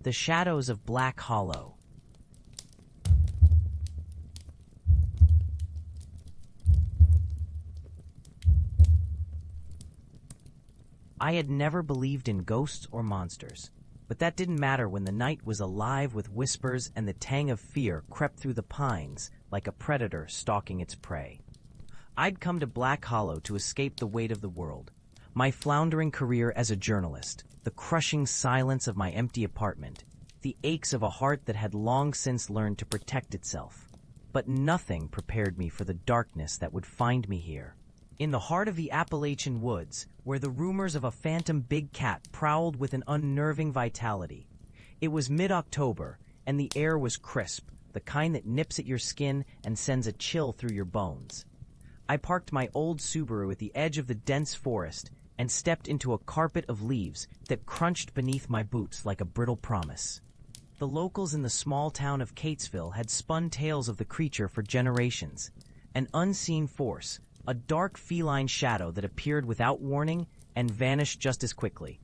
The Shadows of Black Hollow. I had never believed in ghosts or monsters, but that didn't matter when the night was alive with whispers and the tang of fear crept through the pines like a predator stalking its prey. I'd come to Black Hollow to escape the weight of the world, my floundering career as a journalist, the crushing silence of my empty apartment, the aches of a heart that had long since learned to protect itself. But nothing prepared me for the darkness that would find me here. In the heart of the Appalachian woods, where the rumors of a phantom big cat prowled with an unnerving vitality. It was mid-October, and the air was crisp, the kind that nips at your skin and sends a chill through your bones. I parked my old Subaru at the edge of the dense forest and stepped into a carpet of leaves that crunched beneath my boots like a brittle promise. The locals in the small town of Catesville had spun tales of the creature for generations, an unseen force, a dark feline shadow that appeared without warning and vanished just as quickly.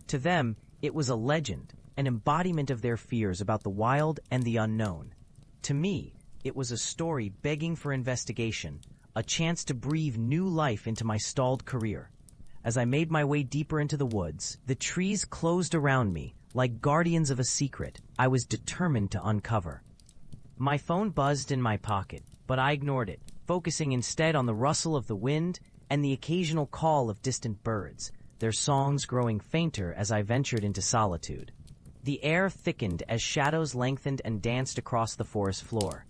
To them, it was a legend, an embodiment of their fears about the wild and the unknown. To me, it was a story begging for investigation, a chance to breathe new life into my stalled career. As I made my way deeper into the woods, the trees closed around me, like guardians of a secret I was determined to uncover. My phone buzzed in my pocket, but I ignored it, focusing instead on the rustle of the wind and the occasional call of distant birds, their songs growing fainter as I ventured into solitude. The air thickened as shadows lengthened and danced across the forest floor.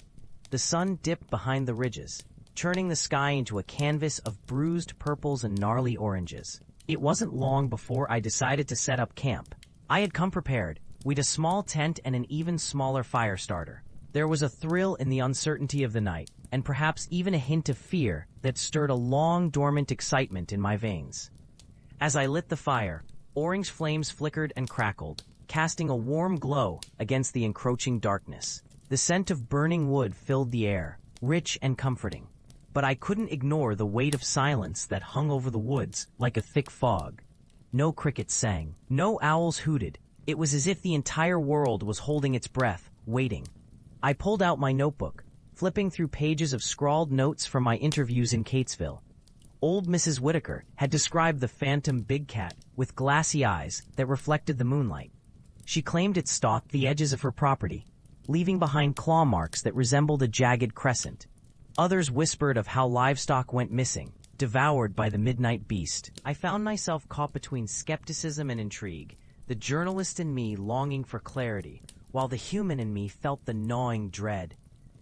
The sun dipped behind the ridges, turning the sky into a canvas of bruised purples and gnarly oranges. It wasn't long before I decided to set up camp. I had come prepared, with a small tent and an even smaller fire starter. There was a thrill in the uncertainty of the night, and perhaps even a hint of fear that stirred a long dormant excitement in my veins. As I lit the fire, orange flames flickered and crackled, casting a warm glow against the encroaching darkness. The scent of burning wood filled the air, rich and comforting. But I couldn't ignore the weight of silence that hung over the woods like a thick fog. No crickets sang, no owls hooted. It was as if the entire world was holding its breath, waiting. I pulled out my notebook, flipping through pages of scrawled notes from my interviews in Catesville. Old Mrs. Whitaker had described the phantom big cat with glassy eyes that reflected the moonlight. She claimed it stalked the edges of her property, leaving behind claw marks that resembled a jagged crescent. Others whispered of how livestock went missing, devoured by the midnight beast. I found myself caught between skepticism and intrigue, the journalist in me longing for clarity, while the human in me felt the gnawing dread.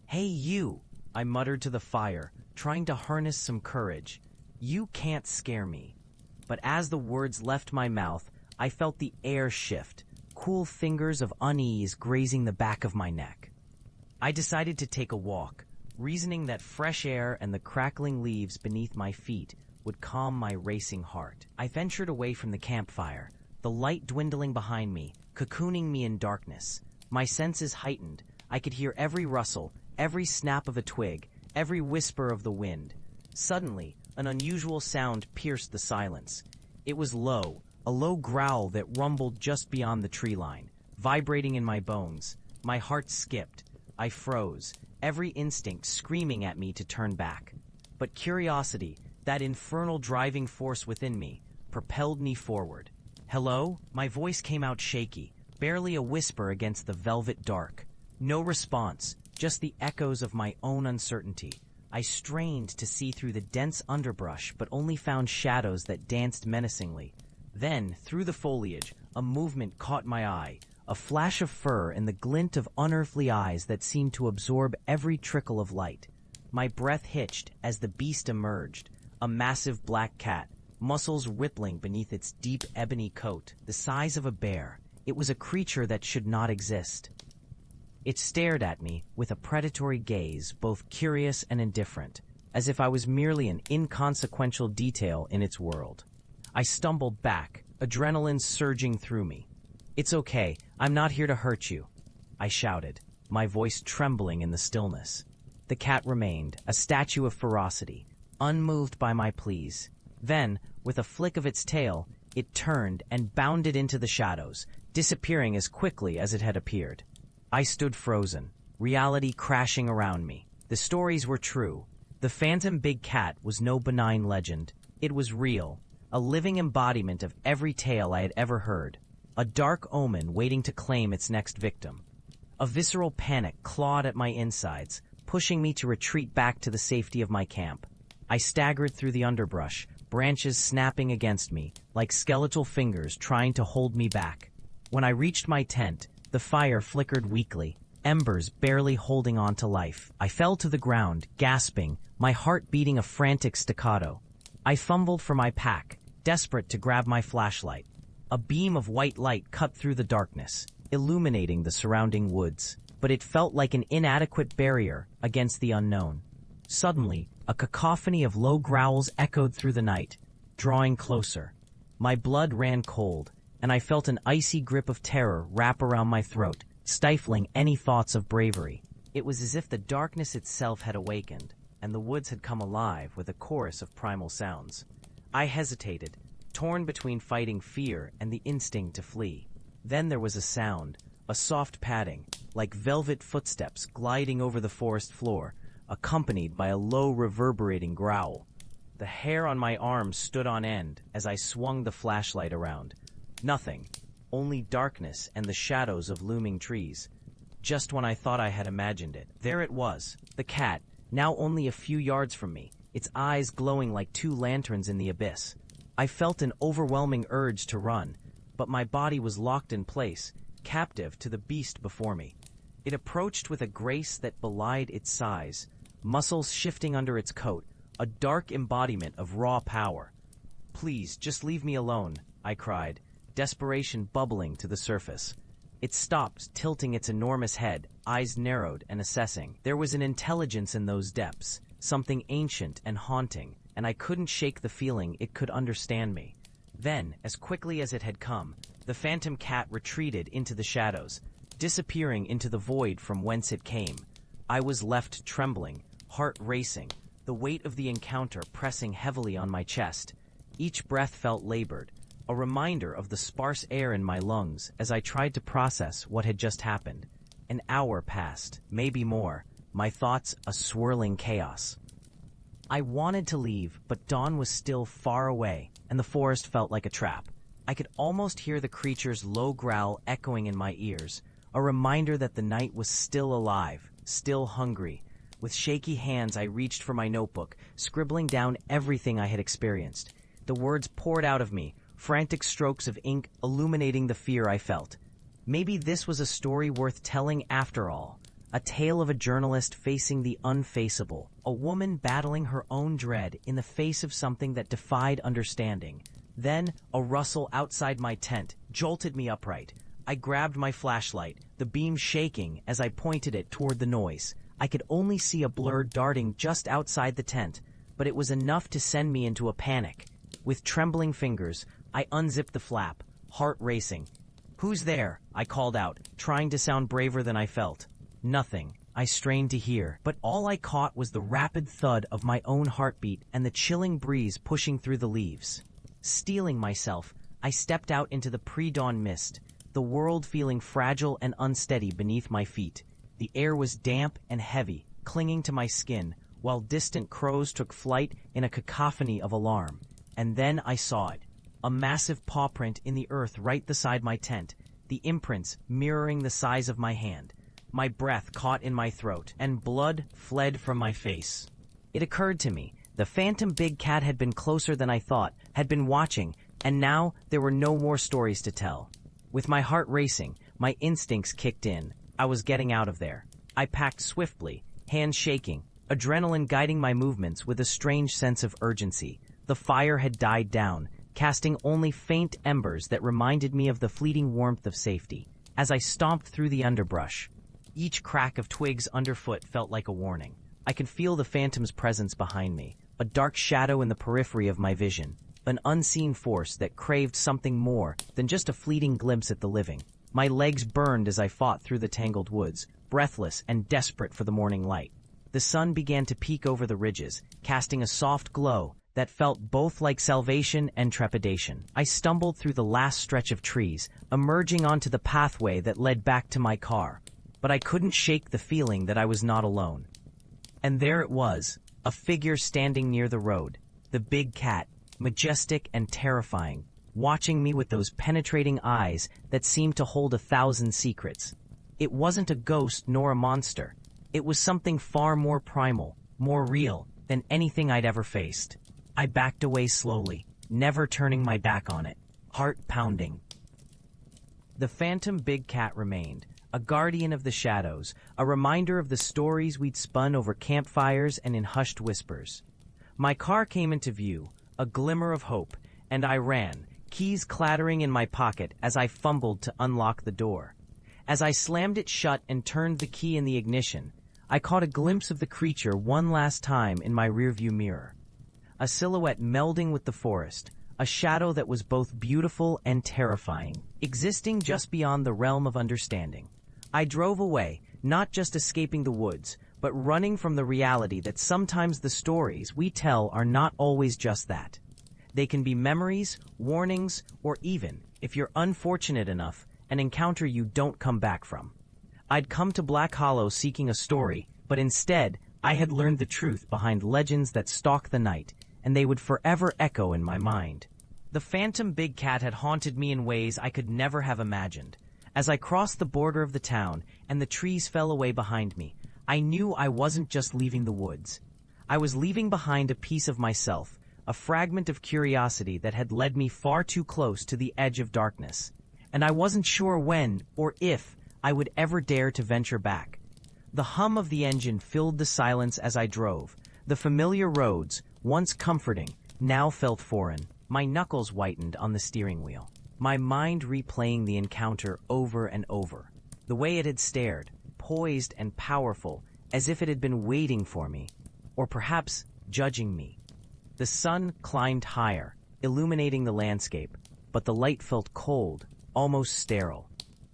"Hey you," I muttered to the fire, trying to harness some courage. "You can't scare me." But as the words left my mouth, I felt the air shift, cool fingers of unease grazing the back of my neck. I decided to take a walk, reasoning that fresh air and the crackling leaves beneath my feet would calm my racing heart. I ventured away from the campfire, the light dwindling behind me, cocooning me in darkness. My senses heightened. I could hear every rustle, every snap of a twig, every whisper of the wind. Suddenly, an unusual sound pierced the silence. It was low, a low growl that rumbled just beyond the tree line, vibrating in my bones. My heart skipped. I froze, every instinct screaming at me to turn back. But curiosity, that infernal driving force within me, propelled me forward. "Hello?" My voice came out shaky, barely a whisper against the velvet dark. No response, just the echoes of my own uncertainty. I strained to see through the dense underbrush, but only found shadows that danced menacingly. Then, through the foliage, a movement caught my eye, a flash of fur and the glint of unearthly eyes that seemed to absorb every trickle of light. My breath hitched as the beast emerged, a massive black cat, muscles rippling beneath its deep ebony coat, the size of a bear. It was a creature that should not exist. It stared at me with a predatory gaze, both curious and indifferent, as if I was merely an inconsequential detail in its world. I stumbled back, adrenaline surging through me. "It's okay, I'm not here to hurt you," I shouted, my voice trembling in the stillness. The cat remained, a statue of ferocity, unmoved by my pleas. Then, with a flick of its tail, it turned and bounded into the shadows, disappearing as quickly as it had appeared. I stood frozen, reality crashing around me. The stories were true. The phantom big cat was no benign legend. It was real, a living embodiment of every tale I had ever heard, a dark omen waiting to claim its next victim. A visceral panic clawed at my insides, pushing me to retreat back to the safety of my camp. I staggered through the underbrush, branches snapping against me, like skeletal fingers trying to hold me back. When I reached my tent, the fire flickered weakly, embers barely holding on to life. I fell to the ground, gasping, my heart beating a frantic staccato. I fumbled for my pack, desperate to grab my flashlight. A beam of white light cut through the darkness, illuminating the surrounding woods, but it felt like an inadequate barrier against the unknown. Suddenly, a cacophony of low growls echoed through the night, drawing closer. My blood ran cold, and I felt an icy grip of terror wrap around my throat, stifling any thoughts of bravery. It was as if the darkness itself had awakened, and the woods had come alive with a chorus of primal sounds. I hesitated, torn between fighting fear and the instinct to flee. Then there was a sound, a soft padding, like velvet footsteps gliding over the forest floor, accompanied by a low reverberating growl. The hair on my arms stood on end as I swung the flashlight around. Nothing, only darkness and the shadows of looming trees. Just when I thought I had imagined it, there it was, the cat, now only a few yards from me, its eyes glowing like two lanterns in the abyss. I felt an overwhelming urge to run, but my body was locked in place, captive to the beast before me. It approached with a grace that belied its size, muscles shifting under its coat, a dark embodiment of raw power. "Please, just leave me alone," I cried, desperation bubbling to the surface. It stopped, tilting its enormous head, eyes narrowed and assessing. There was an intelligence in those depths, something ancient and haunting, and I couldn't shake the feeling it could understand me. Then, as quickly as it had come, the phantom cat retreated into the shadows, disappearing into the void from whence it came. I was left trembling, heart racing, the weight of the encounter pressing heavily on my chest. Each breath felt labored, a reminder of the sparse air in my lungs as I tried to process what had just happened. An hour passed, maybe more, my thoughts a swirling chaos. I wanted to leave, but dawn was still far away, and the forest felt like a trap. I could almost hear the creature's low growl echoing in my ears, a reminder that the night was still alive, still hungry. With shaky hands I reached for my notebook, scribbling down everything I had experienced. The words poured out of me, frantic strokes of ink illuminating the fear I felt. Maybe this was a story worth telling after all. A tale of a journalist facing the unfaceable, a woman battling her own dread in the face of something that defied understanding. Then, a rustle outside my tent jolted me upright. I grabbed my flashlight, the beam shaking as I pointed it toward the noise. I could only see a blur darting just outside the tent, but it was enough to send me into a panic. With trembling fingers, I unzipped the flap, heart racing. "Who's there?" I called out, trying to sound braver than I felt. Nothing. I strained to hear, but all I caught was the rapid thud of my own heartbeat and the chilling breeze pushing through the leaves. Steeling myself, I stepped out into the pre-dawn mist, the world feeling fragile and unsteady beneath my feet. The air was damp and heavy, clinging to my skin, while distant crows took flight in a cacophony of alarm. And then I saw it. A massive paw print in the earth right beside my tent, the imprints mirroring the size of my hand. My breath caught in my throat, and blood fled from my face. It occurred to me, the phantom big cat had been closer than I thought, had been watching, and now there were no more stories to tell. With my heart racing, my instincts kicked in. I was getting out of there. I packed swiftly, hands shaking, adrenaline guiding my movements with a strange sense of urgency. The fire had died down, casting only faint embers that reminded me of the fleeting warmth of safety. As I stomped through the underbrush, each crack of twigs underfoot felt like a warning. I could feel the phantom's presence behind me, a dark shadow in the periphery of my vision, an unseen force that craved something more than just a fleeting glimpse at the living. My legs burned as I fought through the tangled woods, breathless and desperate for the morning light. The sun began to peek over the ridges, casting a soft glow that felt both like salvation and trepidation. I stumbled through the last stretch of trees, emerging onto the pathway that led back to my car, but I couldn't shake the feeling that I was not alone. And there it was, a figure standing near the road, the big cat, majestic and terrifying, watching me with those penetrating eyes that seemed to hold 1,000 secrets. It wasn't a ghost nor a monster. It was something far more primal, more real than anything I'd ever faced. I backed away slowly, never turning my back on it, heart pounding. The phantom big cat remained, a guardian of the shadows, a reminder of the stories we'd spun over campfires and in hushed whispers. My car came into view, a glimmer of hope, and I ran, keys clattering in my pocket as I fumbled to unlock the door. As I slammed it shut and turned the key in the ignition, I caught a glimpse of the creature one last time in my rearview mirror. A silhouette melding with the forest, a shadow that was both beautiful and terrifying, existing just beyond the realm of understanding. I drove away, not just escaping the woods, but running from the reality that sometimes the stories we tell are not always just that. They can be memories, warnings, or even, if you're unfortunate enough, an encounter you don't come back from. I'd come to Black Hollow seeking a story, but instead, I had learned the truth behind legends that stalk the night, and they would forever echo in my mind. The phantom big cat had haunted me in ways I could never have imagined. As I crossed the border of the town and the trees fell away behind me, I knew I wasn't just leaving the woods. I was leaving behind a piece of myself, a fragment of curiosity that had led me far too close to the edge of darkness. And I wasn't sure when or if I would ever dare to venture back. The hum of the engine filled the silence as I drove. The familiar roads, once comforting, now felt foreign. My knuckles whitened on the steering wheel, my mind replaying the encounter over and over. The way it had stared, poised and powerful, as if it had been waiting for me, or perhaps judging me. The sun climbed higher, illuminating the landscape, but the light felt cold, almost sterile.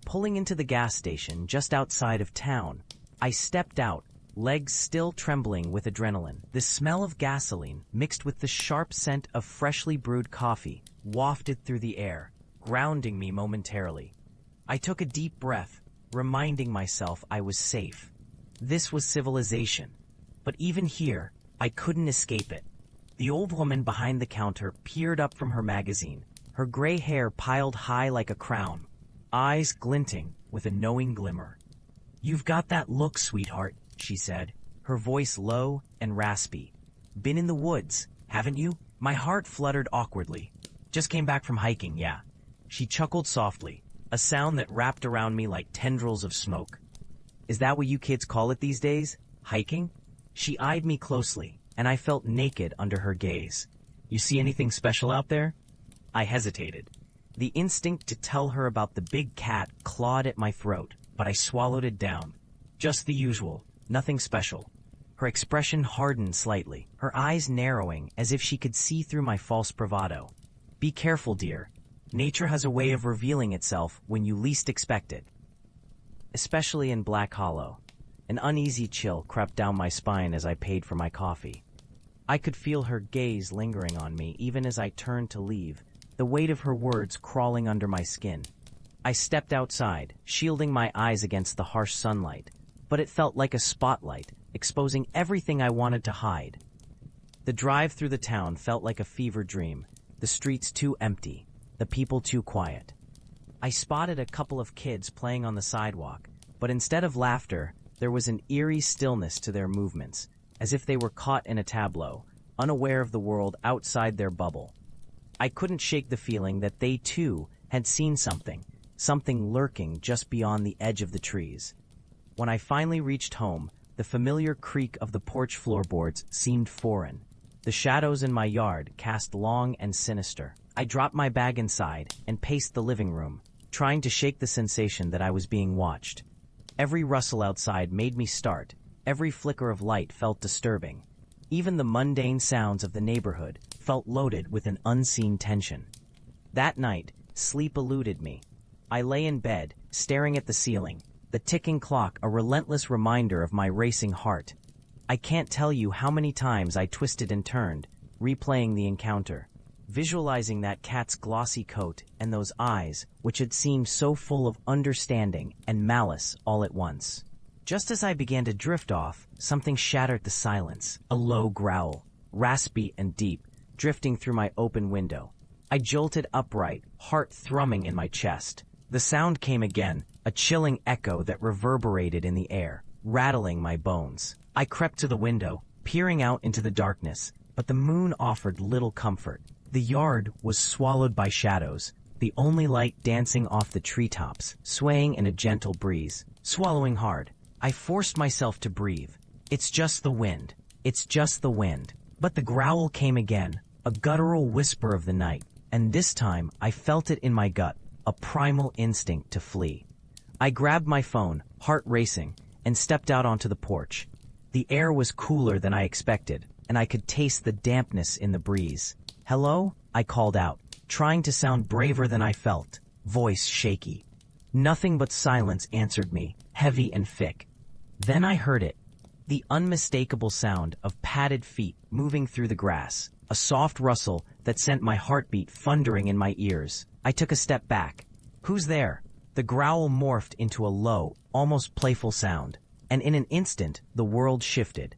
Pulling into the gas station just outside of town, I stepped out, legs still trembling with adrenaline. The smell of gasoline, mixed with the sharp scent of freshly brewed coffee, wafted through the air, grounding me momentarily. I took a deep breath, reminding myself I was safe. This was civilization. But even here, I couldn't escape it. The old woman behind the counter peered up from her magazine, her gray hair piled high like a crown, eyes glinting with a knowing glimmer. "You've got that look, sweetheart," she said, her voice low and raspy. "Been in the woods, haven't you?" My heart fluttered awkwardly. "Just came back from hiking, yeah." She chuckled softly, a sound that wrapped around me like tendrils of smoke. "Is that what you kids call it these days? Hiking?" She eyed me closely, and I felt naked under her gaze. "You see anything special out there?" I hesitated. The instinct to tell her about the big cat clawed at my throat, but I swallowed it down. "Just the usual, nothing special." Her expression hardened slightly, her eyes narrowing as if she could see through my false bravado. "Be careful, dear. Nature has a way of revealing itself when you least expect it." Especially in Black Hollow. An uneasy chill crept down my spine as I paid for my coffee. I could feel her gaze lingering on me even as I turned to leave, the weight of her words crawling under my skin. I stepped outside, shielding my eyes against the harsh sunlight, but it felt like a spotlight, exposing everything I wanted to hide. The drive through the town felt like a fever dream, the streets too empty, the people too quiet. I spotted a couple of kids playing on the sidewalk, but instead of laughter, there was an eerie stillness to their movements, as if they were caught in a tableau, unaware of the world outside their bubble. I couldn't shake the feeling that they too had seen something lurking just beyond the edge of the trees. When I finally reached home, the familiar creak of the porch floorboards seemed foreign. The shadows in my yard cast long and sinister. I dropped my bag inside and paced the living room, trying to shake the sensation that I was being watched. Every rustle outside made me start. Every flicker of light felt disturbing. Even the mundane sounds of the neighborhood felt loaded with an unseen tension. That night, sleep eluded me. I lay in bed, staring at the ceiling, the ticking clock a relentless reminder of my racing heart. I can't tell you how many times I twisted and turned, replaying the encounter, visualizing that cat's glossy coat and those eyes, which had seemed so full of understanding and malice all at once. Just as I began to drift off, something shattered the silence, a low growl, raspy and deep, drifting through my open window. I jolted upright, heart thrumming in my chest. The sound came again, a chilling echo that reverberated in the air, rattling my bones. I crept to the window, peering out into the darkness, but the moon offered little comfort. The yard was swallowed by shadows, the only light dancing off the treetops, swaying in a gentle breeze. Swallowing hard, I forced myself to breathe. It's just the wind. It's just the wind. But the growl came again, a guttural whisper of the night, and this time I felt it in my gut, a primal instinct to flee. I grabbed my phone, heart racing, and stepped out onto the porch. The air was cooler than I expected, and I could taste the dampness in the breeze. "Hello?" I called out, trying to sound braver than I felt, voice shaky. Nothing but silence answered me, heavy and thick. Then I heard it, the unmistakable sound of padded feet moving through the grass, a soft rustle that sent my heartbeat thundering in my ears. I took a step back. "Who's there?" The growl morphed into a low, almost playful sound, and in an instant the world shifted.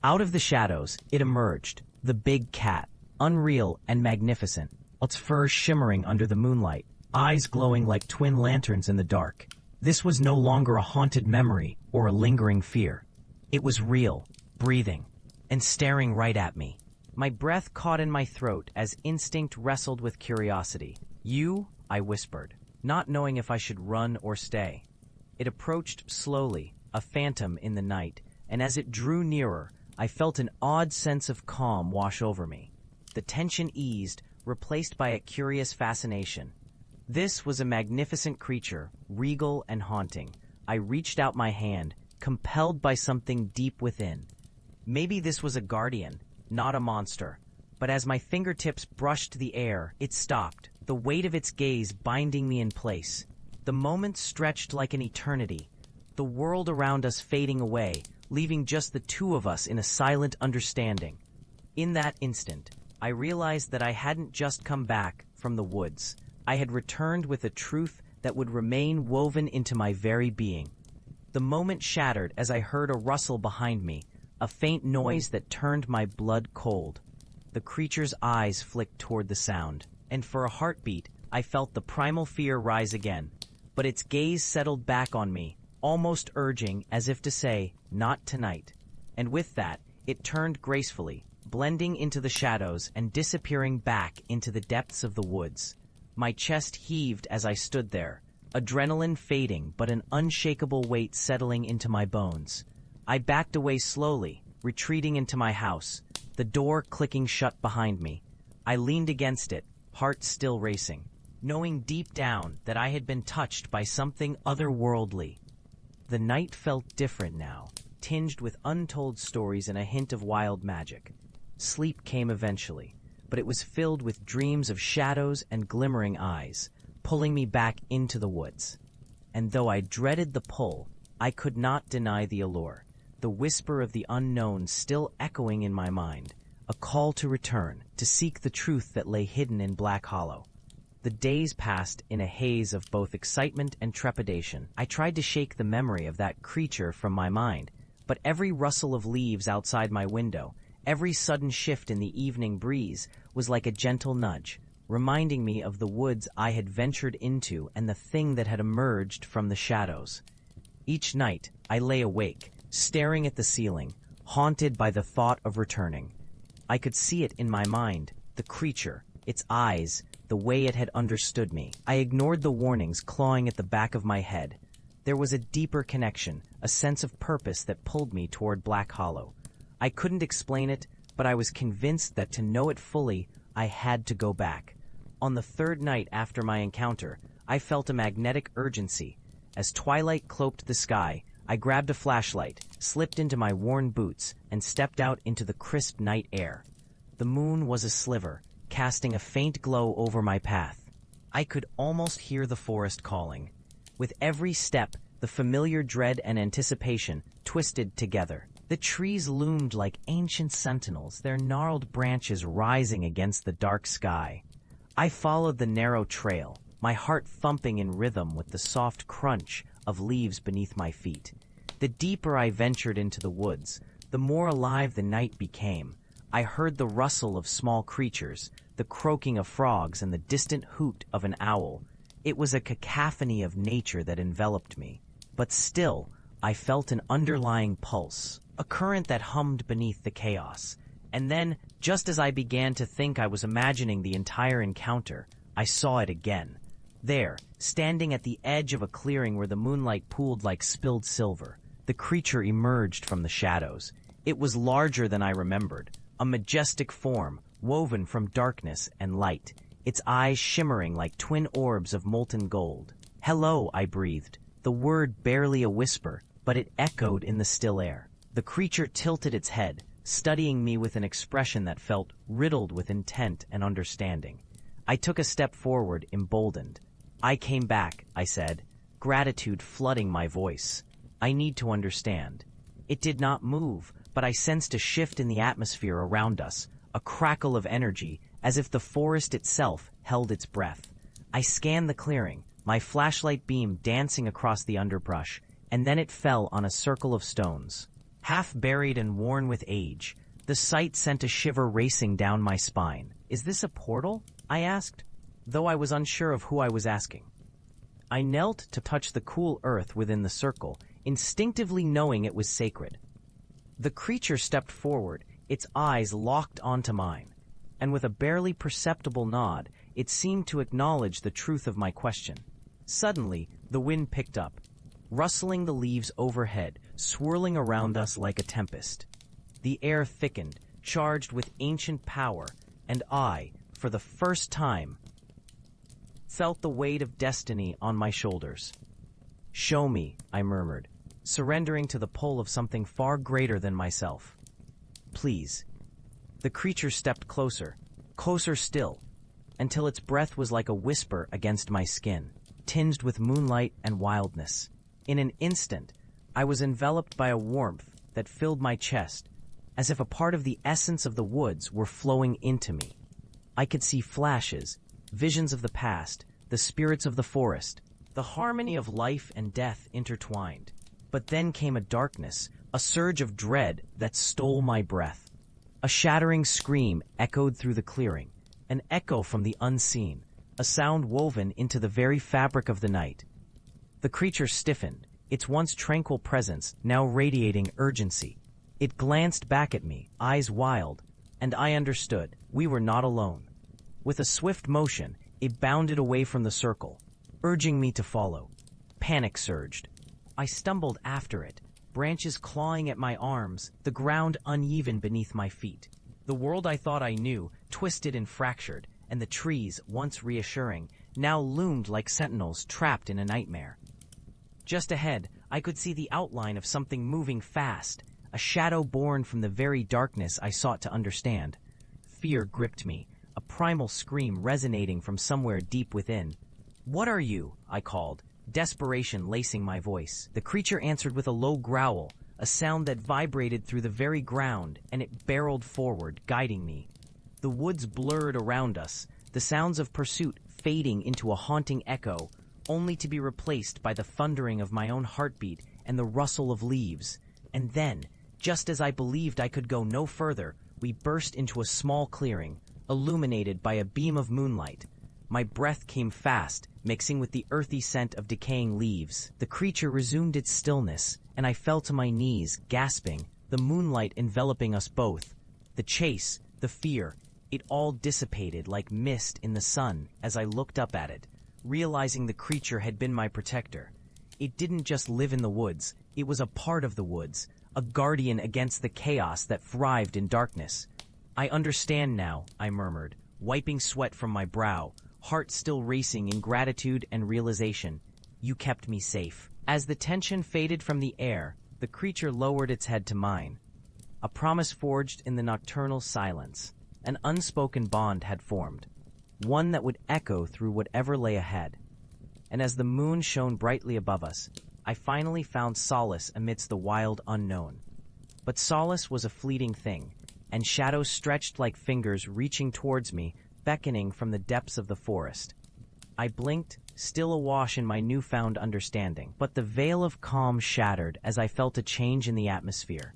Out of the shadows, it emerged, the big cat, unreal and magnificent, its fur shimmering under the moonlight, eyes glowing like twin lanterns in the dark. This was no longer a haunted memory or a lingering fear. It was real, breathing, and staring right at me. My breath caught in my throat as instinct wrestled with curiosity. "You?" I whispered, not knowing if I should run or stay. It approached slowly, a phantom in the night, and as it drew nearer, I felt an odd sense of calm wash over me. The tension eased, replaced by a curious fascination. This was a magnificent creature, regal and haunting. I reached out my hand, compelled by something deep within. Maybe this was a guardian, not a monster. But as my fingertips brushed the air, it stopped, the weight of its gaze binding me in place. The moment stretched like an eternity, the world around us fading away, leaving just the two of us in a silent understanding. In that instant, I realized that I hadn't just come back from the woods. I had returned with a truth that would remain woven into my very being. The moment shattered as I heard a rustle behind me, a faint noise that turned my blood cold. The creature's eyes flicked toward the sound, and for a heartbeat, I felt the primal fear rise again. But its gaze settled back on me, almost urging, as if to say, "Not tonight." And with that, it turned gracefully, blending into the shadows and disappearing back into the depths of the woods. My chest heaved as I stood there, adrenaline fading but an unshakable weight settling into my bones. I backed away slowly, retreating into my house, the door clicking shut behind me. I leaned against it, heart still racing, knowing deep down that I had been touched by something otherworldly. The night felt different now, tinged with untold stories and a hint of wild magic. Sleep came eventually, but it was filled with dreams of shadows and glimmering eyes, pulling me back into the woods. And though I dreaded the pull, I could not deny the allure, the whisper of the unknown still echoing in my mind, a call to return, to seek the truth that lay hidden in Black Hollow. The days passed in a haze of both excitement and trepidation. I tried to shake the memory of that creature from my mind, but every rustle of leaves outside my window, every sudden shift in the evening breeze, was like a gentle nudge, reminding me of the woods I had ventured into and the thing that had emerged from the shadows. Each night, I lay awake, staring at the ceiling, haunted by the thought of returning. I could see it in my mind, the creature, its eyes, the way it had understood me. I ignored the warnings clawing at the back of my head. There was a deeper connection, a sense of purpose that pulled me toward Black Hollow. I couldn't explain it, but I was convinced that to know it fully, I had to go back. On the third night after my encounter, I felt a magnetic urgency. As twilight cloaked the sky, I grabbed a flashlight, slipped into my worn boots, and stepped out into the crisp night air. The moon was a sliver, casting a faint glow over my path. I could almost hear the forest calling. With every step, the familiar dread and anticipation twisted together. The trees loomed like ancient sentinels, their gnarled branches rising against the dark sky. I followed the narrow trail, my heart thumping in rhythm with the soft crunch of leaves beneath my feet. The deeper I ventured into the woods, the more alive the night became. I heard the rustle of small creatures, the croaking of frogs, and the distant hoot of an owl. It was a cacophony of nature that enveloped me. But still, I felt an underlying pulse, a current that hummed beneath the chaos. And then, just as I began to think I was imagining the entire encounter, I saw it again. There, standing at the edge of a clearing where the moonlight pooled like spilled silver, the creature emerged from the shadows. It was larger than I remembered, a majestic form, woven from darkness and light, its eyes shimmering like twin orbs of molten gold. "Hello," I breathed, the word barely a whisper, but it echoed in the still air. The creature tilted its head, studying me with an expression that felt riddled with intent and understanding. I took a step forward, emboldened. "I came back," I said, gratitude flooding my voice. "I need to understand." It did not move, but I sensed a shift in the atmosphere around us, a crackle of energy, as if the forest itself held its breath. I scanned the clearing, my flashlight beam dancing across the underbrush, and then it fell on a circle of stones. Half buried and worn with age, the sight sent a shiver racing down my spine. "Is this a portal?" I asked, though I was unsure of who I was asking. I knelt to touch the cool earth within the circle, instinctively knowing it was sacred. The creature stepped forward, its eyes locked onto mine, and with a barely perceptible nod, it seemed to acknowledge the truth of my question. Suddenly, the wind picked up, rustling the leaves overhead, swirling around us like a tempest. The air thickened, charged with ancient power, and I, for the first time, felt the weight of destiny on my shoulders. "Show me," I murmured, surrendering to the pull of something far greater than myself. "Please." The creature stepped closer, closer still, until its breath was like a whisper against my skin, tinged with moonlight and wildness. In an instant, I was enveloped by a warmth that filled my chest, as if a part of the essence of the woods were flowing into me. I could see flashes, visions of the past, the spirits of the forest, the harmony of life and death intertwined. But then came a darkness, a surge of dread that stole my breath. A shattering scream echoed through the clearing, an echo from the unseen, a sound woven into the very fabric of the night. The creature stiffened, its once tranquil presence now radiating urgency. It glanced back at me, eyes wild, and I understood we were not alone. With a swift motion, it bounded away from the circle, urging me to follow. Panic surged. I stumbled after it, branches clawing at my arms, the ground uneven beneath my feet. The world I thought I knew twisted and fractured, and the trees, once reassuring, now loomed like sentinels trapped in a nightmare. Just ahead, I could see the outline of something moving fast, a shadow born from the very darkness I sought to understand. Fear gripped me, a primal scream resonating from somewhere deep within. "What are you?" I called, desperation lacing my voice. The creature answered with a low growl, a sound that vibrated through the very ground, and it barreled forward, guiding me. The woods blurred around us, the sounds of pursuit fading into a haunting echo, only to be replaced by the thundering of my own heartbeat and the rustle of leaves. And then, just as I believed I could go no further, we burst into a small clearing, illuminated by a beam of moonlight. My breath came fast, mixing with the earthy scent of decaying leaves. The creature resumed its stillness, and I fell to my knees, gasping, the moonlight enveloping us both. The chase, the fear, it all dissipated like mist in the sun as I looked up at it, realizing the creature had been my protector. It didn't just live in the woods, it was a part of the woods, a guardian against the chaos that thrived in darkness. "I understand now," I murmured, wiping sweat from my brow, heart still racing in gratitude and realization. "You kept me safe." As the tension faded from the air, the creature lowered its head to mine. A promise forged in the nocturnal silence. An unspoken bond had formed, one that would echo through whatever lay ahead. And as the moon shone brightly above us, I finally found solace amidst the wild unknown. But solace was a fleeting thing, and shadows stretched like fingers reaching towards me, beckoning from the depths of the forest. I blinked, still awash in my newfound understanding, but the veil of calm shattered as I felt a change in the atmosphere,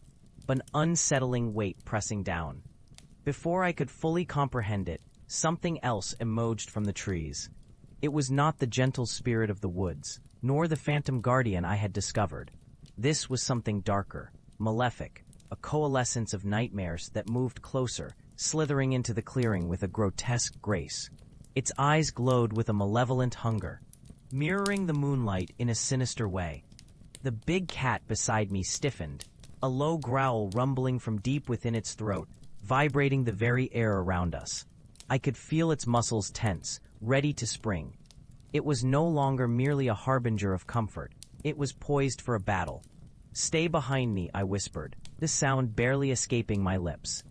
an unsettling weight pressing down. Before I could fully comprehend it, something else emerged from the trees. It was not the gentle spirit of the woods, nor the phantom guardian I had discovered. This was something darker, malefic, a coalescence of nightmares that moved closer, slithering into the clearing with a grotesque grace. Its eyes glowed with a malevolent hunger, mirroring the moonlight in a sinister way. The big cat beside me stiffened, a low growl rumbling from deep within its throat, vibrating the very air around us. I could feel its muscles tense, ready to spring. It was no longer merely a harbinger of comfort. It was poised for a battle. "Stay behind me," I whispered, this sound barely escaping my lips.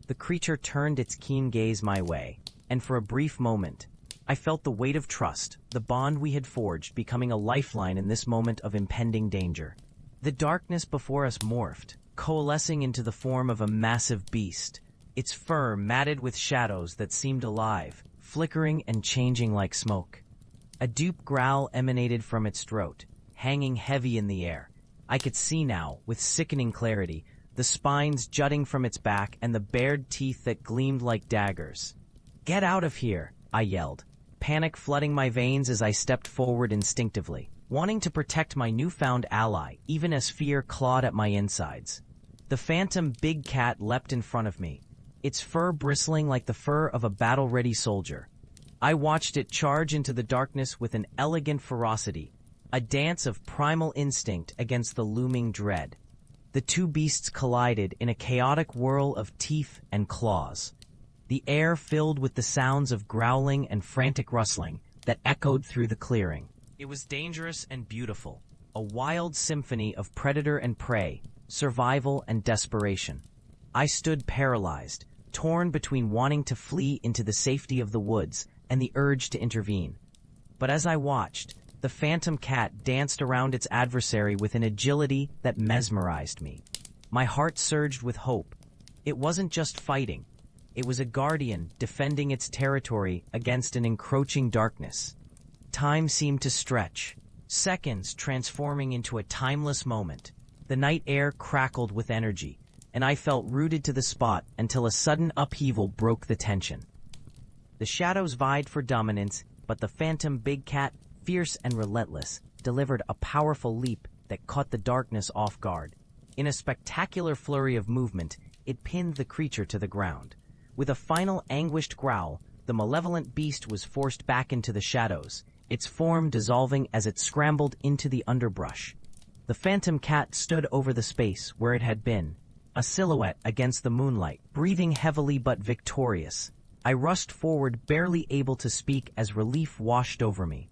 The creature turned its keen gaze my way, and for a brief moment, I felt the weight of trust, the bond we had forged becoming a lifeline in this moment of impending danger. The darkness before us morphed, coalescing into the form of a massive beast, its fur matted with shadows that seemed alive, flickering and changing like smoke. A deep growl emanated from its throat, hanging heavy in the air. I could see now, with sickening clarity, the spines jutting from its back and the bared teeth that gleamed like daggers. "Get out of here!" I yelled, panic flooding my veins as I stepped forward instinctively, wanting to protect my newfound ally, even as fear clawed at my insides. The phantom big cat leapt in front of me, its fur bristling like the fur of a battle-ready soldier. I watched it charge into the darkness with an elegant ferocity, a dance of primal instinct against the looming dread. The two beasts collided in a chaotic whirl of teeth and claws, the air filled with the sounds of growling and frantic rustling that echoed through the clearing. It was dangerous and beautiful, a wild symphony of predator and prey, survival and desperation. I stood paralyzed, torn between wanting to flee into the safety of the woods and the urge to intervene. But as I watched, the phantom cat danced around its adversary with an agility that mesmerized me. My heart surged with hope. It wasn't just fighting. It was a guardian defending its territory against an encroaching darkness. Time seemed to stretch, seconds transforming into a timeless moment. The night air crackled with energy, and I felt rooted to the spot until a sudden upheaval broke the tension. The shadows vied for dominance, but the phantom big cat, fierce and relentless, delivered a powerful leap that caught the darkness off guard. In a spectacular flurry of movement, it pinned the creature to the ground. With a final anguished growl, the malevolent beast was forced back into the shadows, its form dissolving as it scrambled into the underbrush. The phantom cat stood over the space where it had been, a silhouette against the moonlight, breathing heavily but victorious. I rushed forward, barely able to speak as relief washed over me.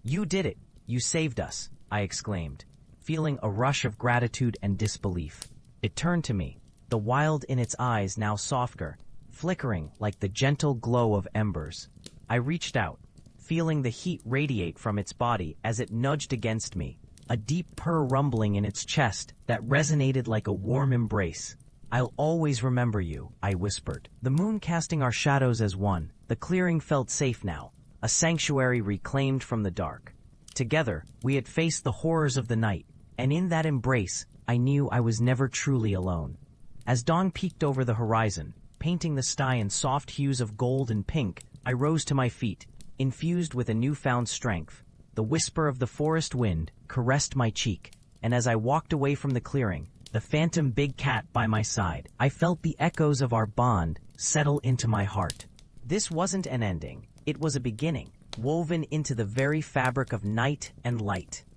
"You did it! You saved us!" I exclaimed, feeling a rush of gratitude and disbelief. It turned to me, the wild in its eyes now softer, flickering like the gentle glow of embers. I reached out, feeling the heat radiate from its body as it nudged against me, a deep purr rumbling in its chest that resonated like a warm embrace. "I'll always remember you," I whispered, the moon casting our shadows as one. The clearing felt safe now, a sanctuary reclaimed from the dark. Together, we had faced the horrors of the night, and in that embrace, I knew I was never truly alone. As dawn peeked over the horizon, painting the sky in soft hues of gold and pink, I rose to my feet, infused with a newfound strength. The whisper of the forest wind caressed my cheek, and as I walked away from the clearing, the phantom big cat by my side, I felt the echoes of our bond settle into my heart. This wasn't an ending, it was a beginning, woven into the very fabric of night and light.